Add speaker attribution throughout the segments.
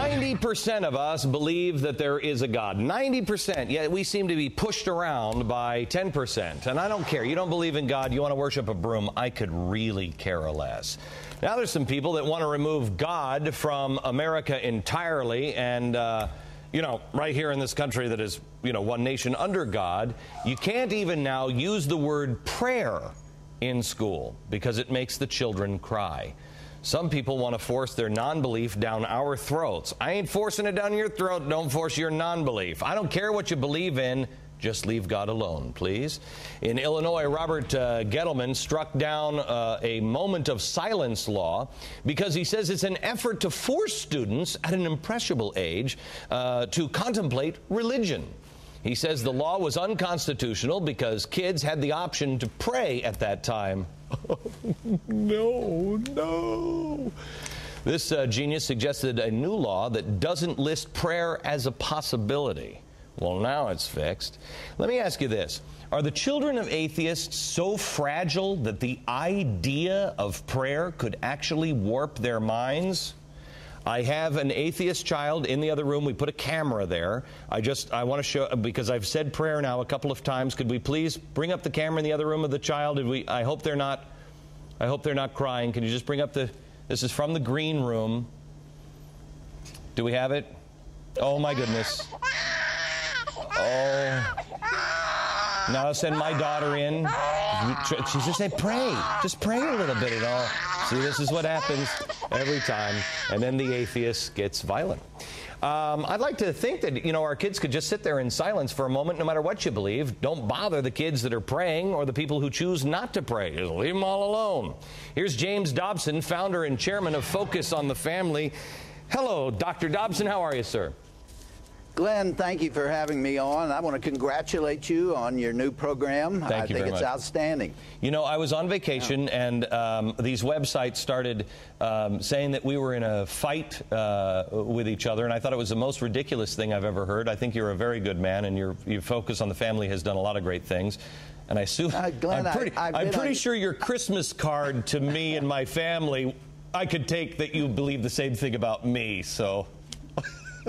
Speaker 1: 90% of us believe that there is a God. 90%, yet we seem to be pushed around by 10%. And I don't care. You don't believe in God, you want to worship a broom. I could really care less. Now there's some people that want to remove God from America entirely, and right here in this country that is, one nation under God, you can't even now use the word prayer in school because it makes the children cry. Some people want to force their non-belief down our throats. I ain't forcing it down your throat. Don't force your non-belief. I don't care what you believe in. Just leave God alone, please. In Illinois, Robert Gettleman struck down a moment of silence law because he says it's an effort to force students at an impressionable age to contemplate religion. He says the law was unconstitutional because kids had the option to pray at that time. No. This genius suggested a new law that doesn't list prayer as a possibility. Well, now it's fixed. Let me ask you this. Are the children of atheists so fragile that the idea of prayer could actually warp their minds? I have an atheist child in the other room. We put a camera there. I want to show, because I've said prayer now a couple of times. Could we please bring up the camera in the other room of the child? I hope they're not crying. Can you just bring up this is from the green room. Do we have it? Oh my goodness. Oh. Now I'll send my daughter in. She just said pray. Just pray a little bit at all. See, this is what happens every time. And then the atheist gets violent. I'd like to think that, our kids could just sit there in silence for a moment, no matter what you believe. Don't bother the kids that are praying or the people who choose not to pray. Just leave them all alone. Here's James Dobson, founder and chairman of Focus on the Family. Hello, Dr. Dobson. How are you, sir?
Speaker 2: Glenn, thank you for having me on. I want to congratulate you on your new program.
Speaker 1: Thank you very much.
Speaker 2: I think it's outstanding.
Speaker 1: I was on vacation, and these websites started saying that we were in a fight with each other, and I thought it was the most ridiculous thing I've ever heard. I think you're a very good man, and your Focus on the Family has done a lot of great things. And I assume,
Speaker 2: Glenn,
Speaker 1: I'm pretty sure your Christmas card to me and my family, I could take that you believe the same thing about me, so...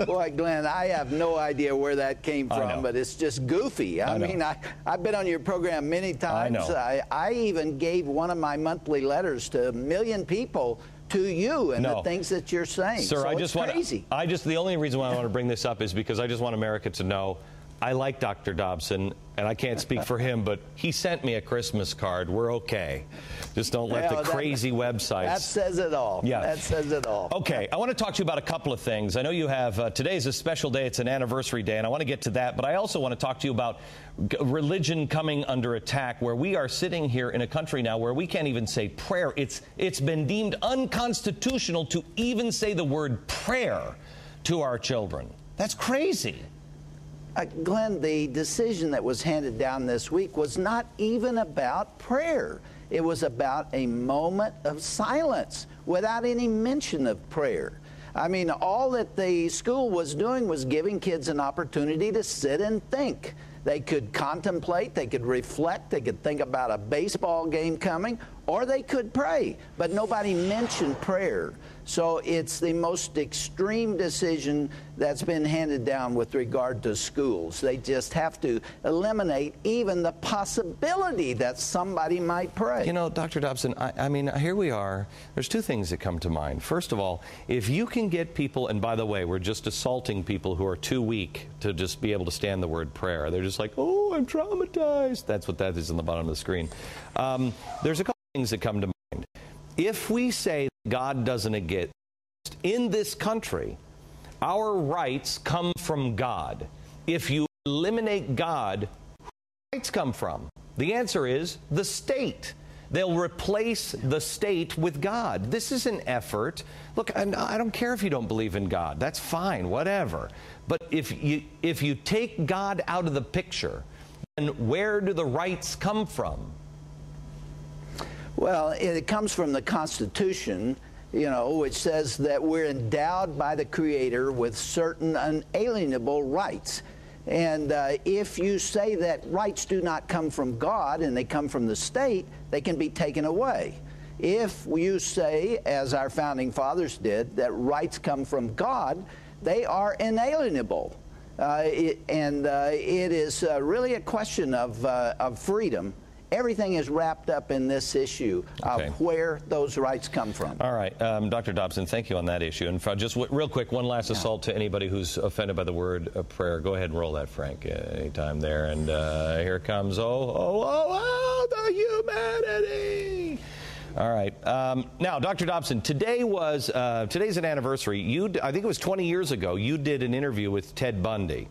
Speaker 2: Boy, Glenn, I have no idea where that came from, but it's just goofy. I mean, I've been on your program many times. I even gave one of my monthly letters to 1 million people to you and the things that you're saying.
Speaker 1: Sir,
Speaker 2: so crazy.
Speaker 1: The only reason why I want to bring this up is because I just want America to know I like Dr. Dobson, and I can't speak for him, but he sent me a Christmas card. We're okay. Just don't let the crazy websites...
Speaker 2: That says it all.
Speaker 1: Yeah.
Speaker 2: That says it all.
Speaker 1: Okay, I want to talk to you about a couple of things. I know you have... today's a special day. It's an anniversary day, and I want to get to that. But I also want to talk to you about religion coming under attack, where we are sitting here in a country now where we can't even say prayer. It's been deemed unconstitutional to even say the word prayer to our children. That's crazy.
Speaker 2: Glenn, the decision that was handed down this week was not even about prayer. It was about a moment of silence without any mention of prayer. I mean, all that the school was doing was giving kids an opportunity to sit and think. They could contemplate, they could reflect, they could think about a baseball game coming, or they could pray. But nobody mentioned prayer. So it's the most extreme decision that's been handed down with regard to schools. They just have to eliminate even the possibility that somebody might pray.
Speaker 1: Dr. Dobson, I mean, here we are. There's two things that come to mind. First of all, if you can get people, and by the way, we're just assaulting people who are too weak to just be able to stand the word prayer. They're just like, oh, I'm traumatized. That's what that is on the bottom of the screen. There's a couple things that come to mind. If we say God doesn't exist in this country, our rights come from God. If you eliminate God, where do rights come from? The answer is the state. They'll replace the state with God. This is an effort. Look, I don't care if you don't believe in God. That's fine, whatever. But if you take God out of the picture, then where do the rights come from?
Speaker 2: Well, it comes from the Constitution, which says that we're endowed by the Creator with certain unalienable rights. And if you say that rights do not come from God and they come from the state, they can be taken away. If you say, as our founding fathers did, that rights come from God, they are inalienable. It is really a question of freedom. Everything is wrapped up in this issue of where those rights come from.
Speaker 1: All right, Dr. Dobson, thank you on that issue. And just real quick, one last assault to anybody who's offended by the word prayer. Go ahead and roll that, Frank, anytime there. And here comes, the humanity. All right. Now, Dr. Dobson, today's an anniversary. I think it was 20 years ago, you did an interview with Ted Bundy.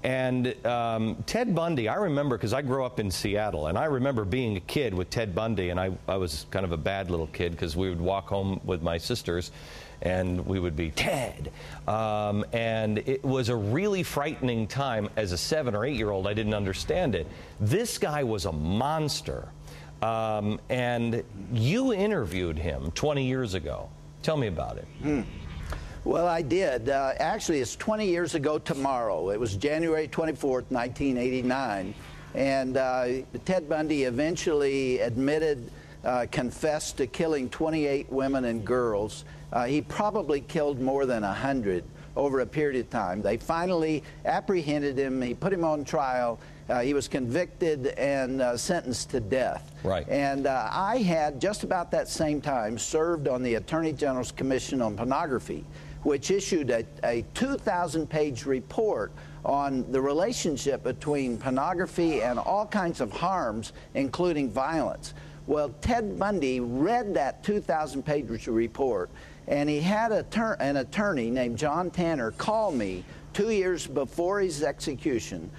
Speaker 1: And Ted Bundy, I remember, because I grew up in Seattle, and I remember being a kid with Ted Bundy, and I was kind of a bad little kid because we would walk home with my sisters, and we would be Ted. And it was a really frightening time. As a 7 or 8 year old, I didn't understand it. This guy was a monster. And you interviewed him 20 years ago. Tell me about it.
Speaker 2: Well, I did. Actually, it's 20 years ago tomorrow. It was January 24th, 1989. And Ted Bundy eventually confessed to killing 28 women and girls. He probably killed more than 100 over a period of time. They finally apprehended him. He put him on trial. He was convicted and sentenced to death.
Speaker 1: Right.
Speaker 2: And I had, just about that same time, served on the Attorney General's Commission on Pornography, which issued a 2,000-page report on the relationship between pornography and all kinds of harms, including violence. Well, Ted Bundy read that 2,000-page report, and he had an attorney named John Tanner call me 2 years before his execution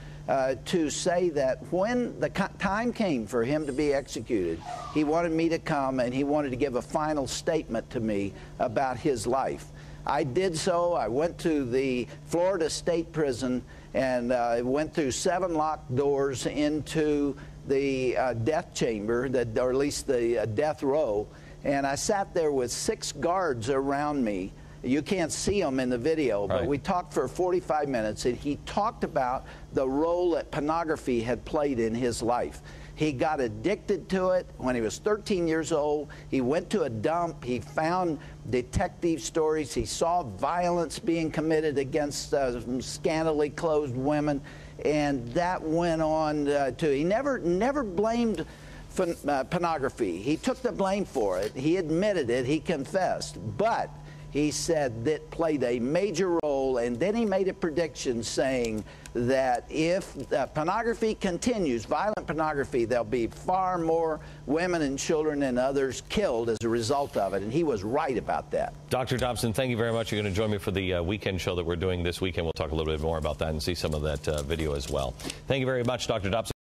Speaker 2: to say that when the time came for him to be executed, he wanted me to come and he wanted to give a final statement to me about his life. I did so. I went to the Florida State Prison and went through 7 locked doors into the death chamber, or at least the death row, and I sat there with 6 guards around me. You can't see them in the video, but we talked for 45 minutes, and he talked about the role that pornography had played in his life. He got addicted to it when he was 13 years old. He went to a dump. He found detective stories. He saw violence being committed against scantily clothed women, and that went on he never blamed pornography. He took the blame for it. He admitted it. He confessed. But he said that played a major role, and then he made a prediction saying that if pornography continues, violent pornography, there'll be far more women and children and others killed as a result of it, and he was right about that.
Speaker 1: Dr. Dobson, thank you very much. You're going to join me for the weekend show that we're doing this weekend. We'll talk a little bit more about that and see some of that video as well. Thank you very much, Dr. Dobson.